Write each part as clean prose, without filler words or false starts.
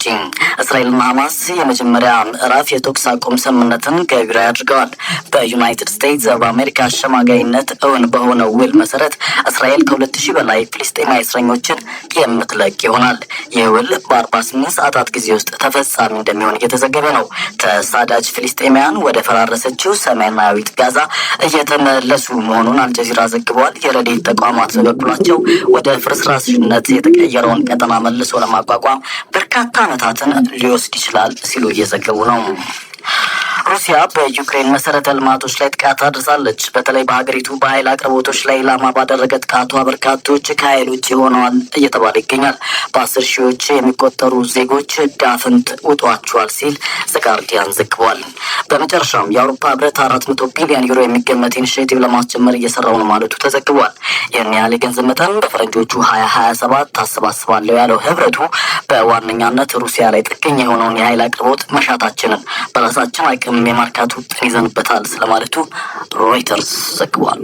ውጪ እስራኤልና ሐማስ የመጀመሪያ ምዕራፍ የተኩስ አቁም ስምምነትን ገቢራዊ አድርገዋል። በዩናይትድ ስቴትስ በአሜሪካ አሸማጋይነት እውን በሆነው ውል መሰረት እስራኤል ከ2000 በላይ ፍልስጤማዊ እስረኞችን የምትለቅ ይሆናል። ይህ ውል በ48 ሰዓታት ጊዜ ውስጥ ተፈጻሚ እንደሚሆን እየተዘገበ ነው። ተሳዳጅ ፍልስጤማውያን ወደ ፈራረሰችው ሰሜናዊት ጋዛ እየተመለሱ መሆኑን አልጀዚራ ዘግቧል። የረድኤት ተቋማት በበኩላቸው ወደ ፍርስራሽነት የተቀየረውን ቀጠና መልሶ ለማቋቋም በርካታ ዓመታትን ሊወስድ ይችላል ሲሉ እየዘገቡ ነው። ሩሲያ በዩክሬን መሰረተ ልማቶች ላይ ጥቃት አድርሳለች። በተለይ በሀገሪቱ በኃይል አቅርቦቶች ላይ ኢላማ ባደረገ ጥቃቷ በርካቶች ከኃይል ውጭ ሆነዋል እየተባለ ይገኛል። በ10 ሺዎች የሚቆጠሩ ዜጎች ዳፍንት ውጧቸዋል ሲል ዘጋርዲያን ዘግቧል። በመጨረሻም የአውሮፓ ህብረት 400 ቢሊዮን ዩሮ የሚገመት ኢኒሼቲቭ ለማስጀመር እየሰራው ነው ማለቱ ተዘግቧል። ይህን ያህል የገንዘብ መጠን በፈረንጆቹ 2027 ታስባስባለሁ ያለው ህብረቱ በዋነኛነት ሩሲያ ላይ ጥገኛ የሆነውን የኃይል አቅርቦት መሻታችንን በራሳችን አቅም የማርካቱ ውጥን ይዘንበታል ስለማለቱ ሮይተርስ ዘግቧል።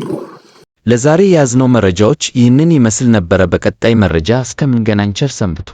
ለዛሬ ያዝነው መረጃዎች ይህንን ይመስል ነበረ። በቀጣይ መረጃ እስከምንገናኝ ቸር ሰንብቱ።